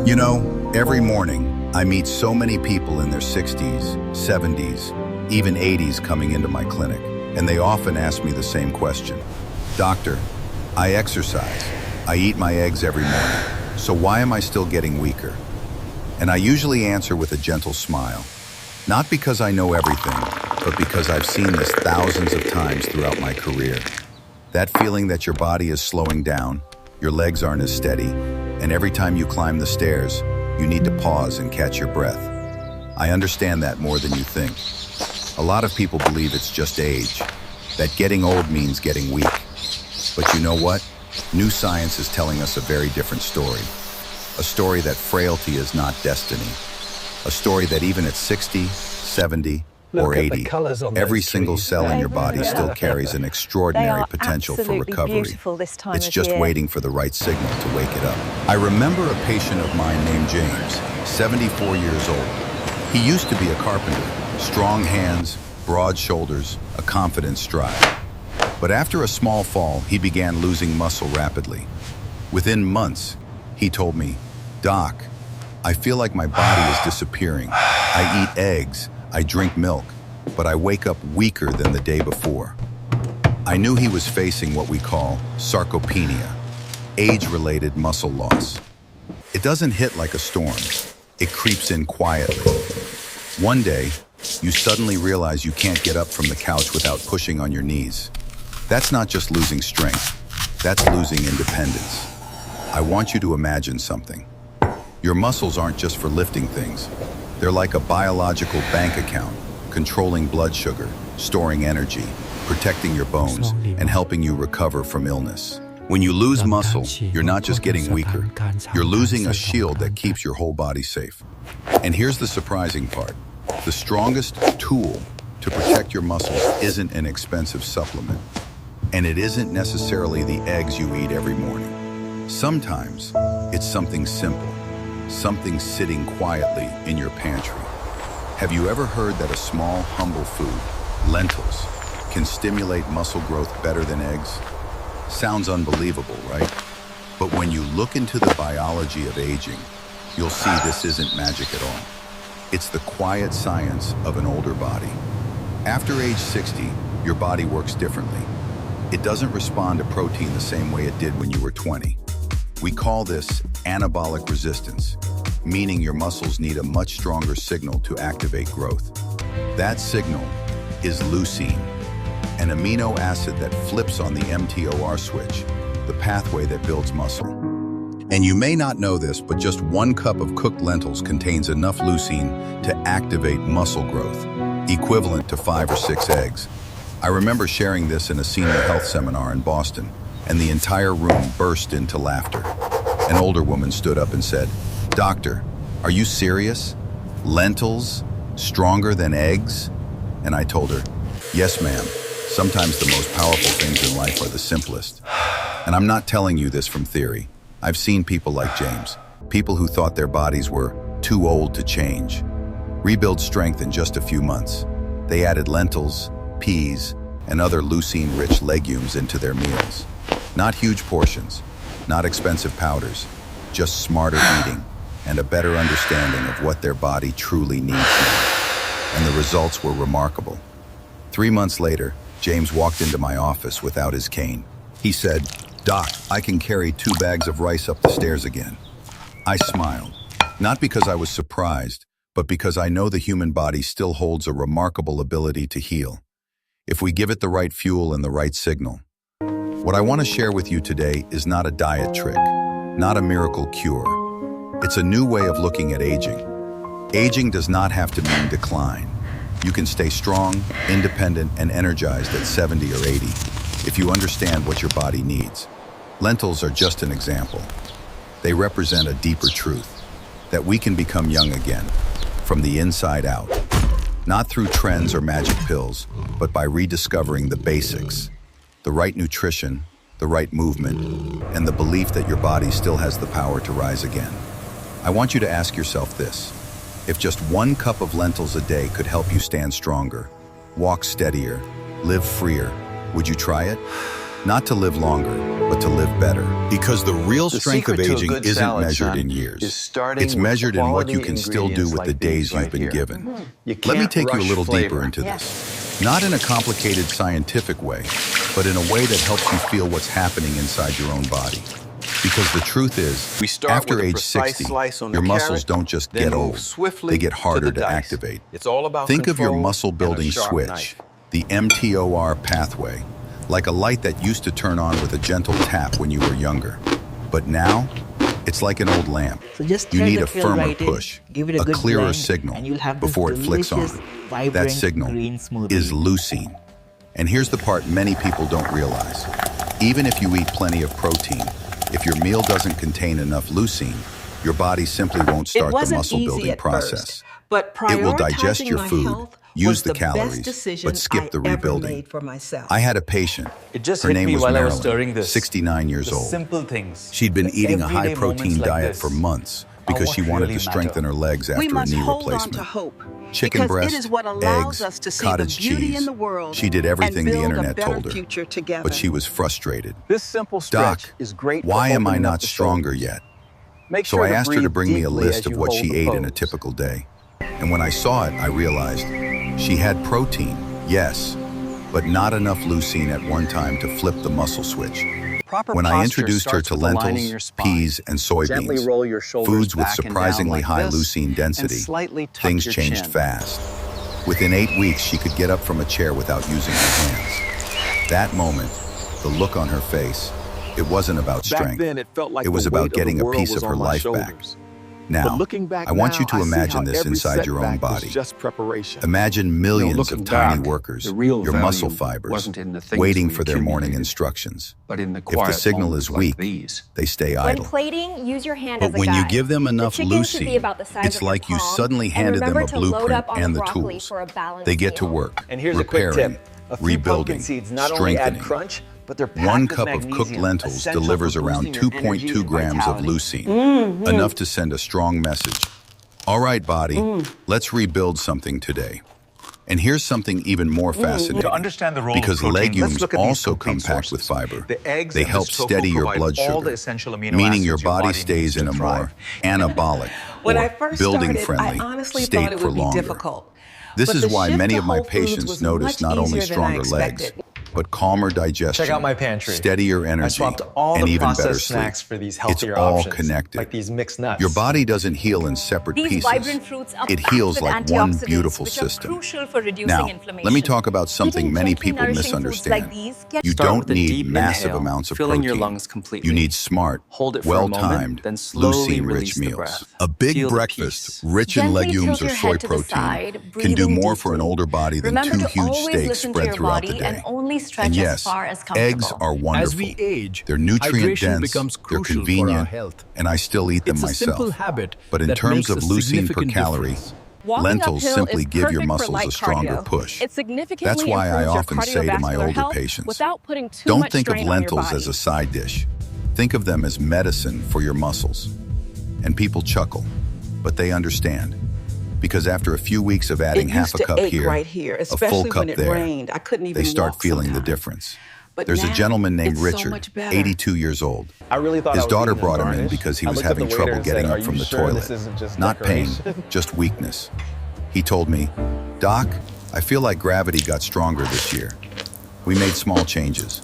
You know, every morning, I meet so many people in their 60s, 70s, even 80s coming into my clinic, and they often ask me the same question. Doctor, I exercise, I eat my eggs every morning, so why am I still getting weaker? And I usually answer with a gentle smile. Not because I know everything, but because I've seen this thousands of times throughout my career. That feeling that your body is slowing down, your legs aren't as steady, and every time you climb the stairs, you need to pause and catch your breath. I understand that more than you think. A lot of people believe it's just age, that getting old means getting weak. But you know what? New science is telling us a very different story. A story that frailty is not destiny. A story that even at 60, 70, or 80, every single cell in your body still carries an extraordinary potential for recovery. It's just waiting for the right signal to wake it up. I remember a patient of mine named James, 74 years old. He used to be a carpenter, strong hands, broad shoulders, a confident stride. But after a small fall, he began losing muscle rapidly. Within months, he told me, "Doc, I feel like my body is disappearing. I eat eggs, I drink milk, but I wake up weaker than the day before." I knew he was facing what we call sarcopenia, age-related muscle loss. It doesn't hit like a storm. It creeps in quietly. One day, you suddenly realize you can't get up from the couch without pushing on your knees. That's not just losing strength, that's losing independence. I want you to imagine something. Your muscles aren't just for lifting things. They're like a biological bank account, controlling blood sugar, storing energy, protecting your bones, and helping you recover from illness. When you lose muscle, you're not just getting weaker. You're losing a shield that keeps your whole body safe. And here's the surprising part. The strongest tool to protect your muscles isn't an expensive supplement. And it isn't necessarily the eggs you eat every morning. Sometimes it's something simple. Something sitting quietly in your pantry. Have you ever heard that a small, humble food, lentils, can stimulate muscle growth better than eggs? Sounds unbelievable, right? But when you look into the biology of aging, you'll see this isn't magic at all. It's the quiet science of an older body. After age 60, your body works differently. It doesn't respond to protein the same way it did when you were 20. We call this anabolic resistance, meaning your muscles need a much stronger signal to activate growth. That signal is leucine, an amino acid that flips on the mTOR switch, the pathway that builds muscle. And you may not know this, but just 1 cup of cooked lentils contains enough leucine to activate muscle growth, equivalent to 5 or 6 eggs. I remember sharing this in a senior health seminar in Boston, and the entire room burst into laughter. An older woman stood up and said, "Doctor, are you serious? Lentils? Stronger than eggs?" And I told her, "Yes, ma'am. Sometimes the most powerful things in life are the simplest." And I'm not telling you this from theory. I've seen people like James, people who thought their bodies were too old to change, rebuild strength in just a few months. They added lentils, peas, and other leucine-rich legumes into their meals. Not huge portions, not expensive powders, just smarter eating and a better understanding of what their body truly needs now. And the results were remarkable. 3 months later, James walked into my office without his cane. He said, "Doc, I can carry 2 bags of rice up the stairs again." I smiled, not because I was surprised, but because I know the human body still holds a remarkable ability to heal, if we give it the right fuel and the right signal. What I want to share with you today is not a diet trick, not a miracle cure. It's a new way of looking at aging. Aging does not have to mean decline. You can stay strong, independent, and energized at 70 or 80 if you understand what your body needs. Lentils are just an example. They represent a deeper truth, that we can become young again, from the inside out. Not through trends or magic pills, but by rediscovering the basics. The right nutrition, the right movement, and the belief that your body still has the power to rise again. I want you to ask yourself this. If just 1 cup of lentils a day could help you stand stronger, walk steadier, live freer, would you try it? Not to live longer, but to live better. Because the real strength of aging isn't measured in years. It's measured in what you can still do with the days you've been given. Let me take you a little deeper into this. Not in a complicated scientific way, but in a way that helps you feel what's happening inside your own body. Because the truth is, after age 60, your muscles don't just get old, they get harder to activate. Think of your muscle-building switch, the mTOR pathway, like a light that used to turn on with a gentle tap when you were younger. But now, it's like an old lamp. You need a firmer push, a clearer signal before it flicks on. That signal is leucine. And here's the part many people don't realize. Even if you eat plenty of protein, if your meal doesn't contain enough leucine, your body simply won't start the muscle-building process. It will digest your food, use the calories, but skip the rebuilding. I had a patient. Her name was Marilyn, 69 years old. She'd been eating a high-protein diet for months because she wanted to strengthen her legs after a knee replacement. Chicken breast, eggs, cottage cheese. She did everything the internet told her, but she was frustrated. Doc, why am I not stronger yet? So I asked her to bring me a list of what she ate in a typical day. And when I saw it, I realized she had protein, yes, but not enough leucine at one time to flip the muscle switch. When I introduced her to lentils, peas, and soybeans, foods with surprisingly high leucine density, things changed fast. Within 8 weeks, she could get up from a chair without using her hands. That moment, the look on her face, it wasn't about strength. It was about getting a piece of her life back. Now, I want you to imagine this inside your own body. Imagine millions of tiny workers, your muscle fibers, waiting for their morning instructions. If the signal is weak, they stay idle. When plating, use your hand But as a when you guide. give them enough The chicken should be leucine, about the size it's of your like you palm, suddenly and handed them a remember to load blueprint up on and the broccoli tools. for a balanced They get to meal. work, And here's a quick repairing, tip. A few rebuilding, pumpkin seeds not only add strengthening. crunch, but they're packed 1 with cup of cooked magnesium, lentils essential delivers for around boosting your energy 2.2 and grams of vitality. leucine, enough to send a strong message. All right, body, let's rebuild something today. And here's something even more fascinating. To understand the role because of protein, legumes let's look at these also come complete packed with sources. fiber. The eggs They and the help tofu steady your provide blood all sugar, the essential amino meaning your acids body body stays needs in to a more thrive. anabolic When I or first building started, friendly I honestly state thought it for would be longer. difficult. This But is the why shift many to of my whole foods patients was notice much not only easier than I stronger legs, expected. but calmer digestion, Check out my pantry. steadier energy, I swapped all and the even better processed sleep. snacks for these It's healthier all options, connected. like these mixed nuts. Your body doesn't heal in separate These pieces. vibrant fruits are It packed heals with like one antioxidants, beautiful which system. are crucial for reducing Now, inflammation. let me talk about something Eating many gently people nourishing foods misunderstand. like these get- You Start don't with a need deep massive inhale, amounts of filling protein. your lungs completely. You need smart, Hold it for a moment, well-timed, then slowly release leucine-rich the meals. breath. A big Feel the breakfast peace. rich in Gently legumes tilt or your soy head to the protein side, can do breathing more for an deeply. older body than Remember 2 to huge always steaks listen to spread your throughout the body day. and only stretch And as yes, far as comfortable. eggs are wonderful. As we age, They're nutrient hydration dense, becomes they're crucial for convenient, our health. and I still eat them It's a myself. simple habit But in that terms makes of a leucine per significant calorie, difference. Walking lentils uphill simply is give your perfect for muscles light a stronger cardio. push. It significantly That's why I improves your often say to my cardiovascular older health patients, without putting too don't much think of strain on your lentils body. as a side dish. Think of them as medicine for your muscles. And people chuckle, but they understand. Because after a few weeks of adding It half used a to cup ache here, right here, a full especially cup when it there, rained. I couldn't even they start walk feeling the sometimes. difference. But There's a now, gentleman named it's so Richard, much better. 82 years old. I really thought His I was daughter eating a brought him in garnish. because he I was looked at having the waiter trouble and getting said, up "Are from you the sure toilet. this isn't just Not pain, decoration?" just weakness. He told me, "Doc, I feel like gravity got stronger this year." We made small changes.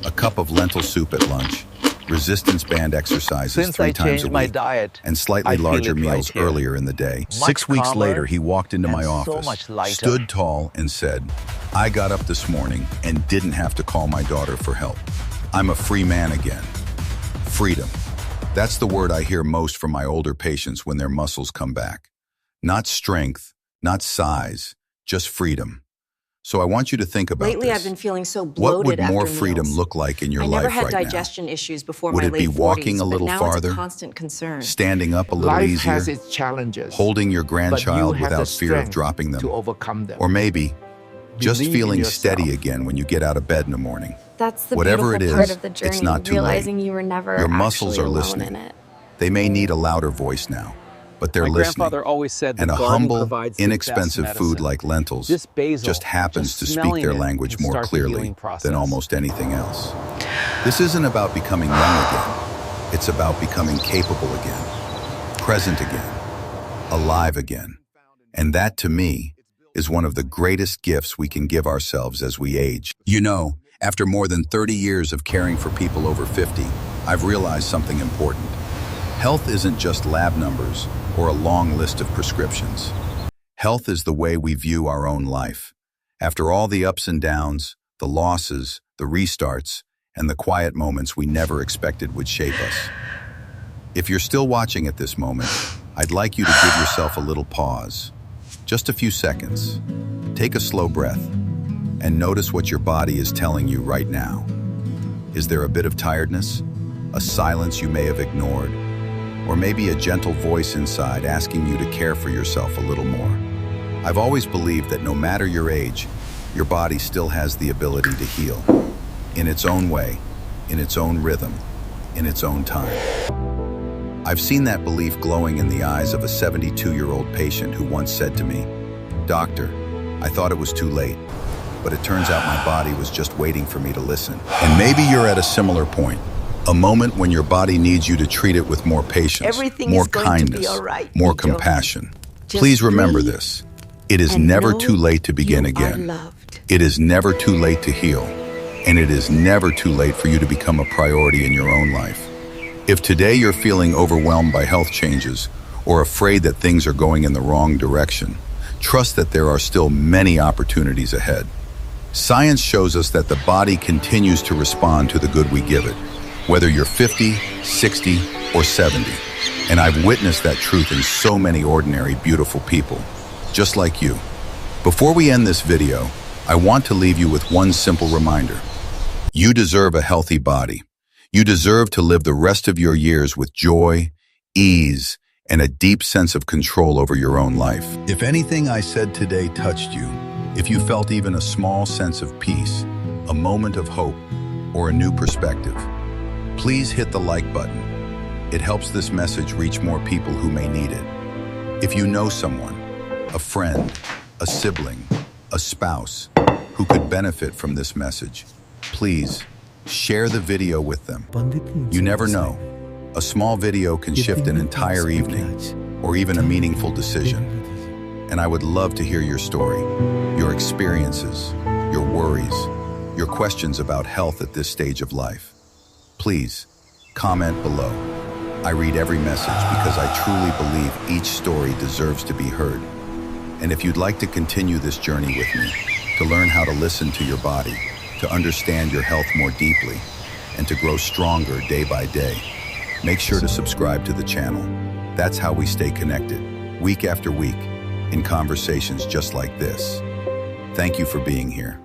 A cup of lentil soup at lunch, resistance band exercises Since 3 I times changed a my week, diet, and slightly I feel larger it right meals here. earlier in the day. Much 6 weeks calmer later, he walked into my and so office, much lighter. stood tall, and said, "I got up this morning and didn't have to call my daughter for help. I'm a free man again." Freedom. That's the word I hear most from my older patients when their muscles come back. Not strength, not size, just freedom. So I want you to think about Lately, this. I've been feeling so What bloated would more after freedom meals. look like in your I life never had right now? digestion issues before Would my it be late walking 40s, a little but now farther? it's a constant concern. Standing up a little Life easier? has its challenges, Holding your but you grandchild have without the fear of strength dropping them? to overcome them. Or maybe just Believe in feeling yourself. steady again when you get out of bed in the morning? That's the Whatever beautiful it part is, of the journey, it's not too late. realizing you were never Your muscles actually are alone listening. in it. They may need a louder voice now. but they're My listening. grandfather always said that And a gardening humble, provides the inexpensive best food medicine. like lentils This basil, just happens to speak smelling their it language can more start the clearly healing process. than almost anything else. This isn't about becoming young again. It's about becoming capable again, present again, alive again. And that, to me, is one of the greatest gifts we can give ourselves as we age. You know, after more than 30 years of caring for people over 50, I've realized something important. Health isn't just lab numbers or a long list of prescriptions. Health is the way we view our own life. After all the ups and downs, the losses, the restarts, and the quiet moments we never expected would shape us. If you're still watching at this moment, I'd like you to give yourself a little pause. Just a few seconds. Take a slow breath and notice what your body is telling you right now. Is there a bit of tiredness? A silence you may have ignored? Or maybe a gentle voice inside asking you to care for yourself a little more? I've always believed that no matter your age, your body still has the ability to heal. In its own way, in its own rhythm, in its own time. I've seen that belief glowing in the eyes of a 72-year-old patient who once said to me, "Doctor, I thought it was too late, but it turns out my body was just waiting for me to listen." And maybe you're at a similar point, a moment when your body needs you to treat it with more patience, Everything more is going to be kindness, all right, more Nico. compassion. Just Please remember breathe this. It is and never know too late to begin you again. are loved. It is never too late to heal, and it is never too late for you to become a priority in your own life. If today you're feeling overwhelmed by health changes or afraid that things are going in the wrong direction, trust that there are still many opportunities ahead. Science shows us that the body continues to respond to the good we give it, whether you're 50, 60, or 70. And I've witnessed that truth in so many ordinary, beautiful people, just like you. Before we end this video, I want to leave you with one simple reminder. You deserve a healthy body. You deserve to live the rest of your years with joy, ease, and a deep sense of control over your own life. If anything I said today touched you, if you felt even a small sense of peace, a moment of hope, or a new perspective, please hit the like button. It helps this message reach more people who may need it. If you know someone, a friend, a sibling, a spouse, who could benefit from this message, please share the video with them. You never know. A small video can shift an entire evening or even a meaningful decision. And I would love to hear your story, your experiences, your worries, your questions about health at this stage of life. Please comment below. I read every message because I truly believe each story deserves to be heard. And if you'd like to continue this journey with me, to learn how to listen to your body, to understand your health more deeply, and to grow stronger day by day, make sure to subscribe to the channel. That's how we stay connected, week after week, in conversations just like this. Thank you for being here.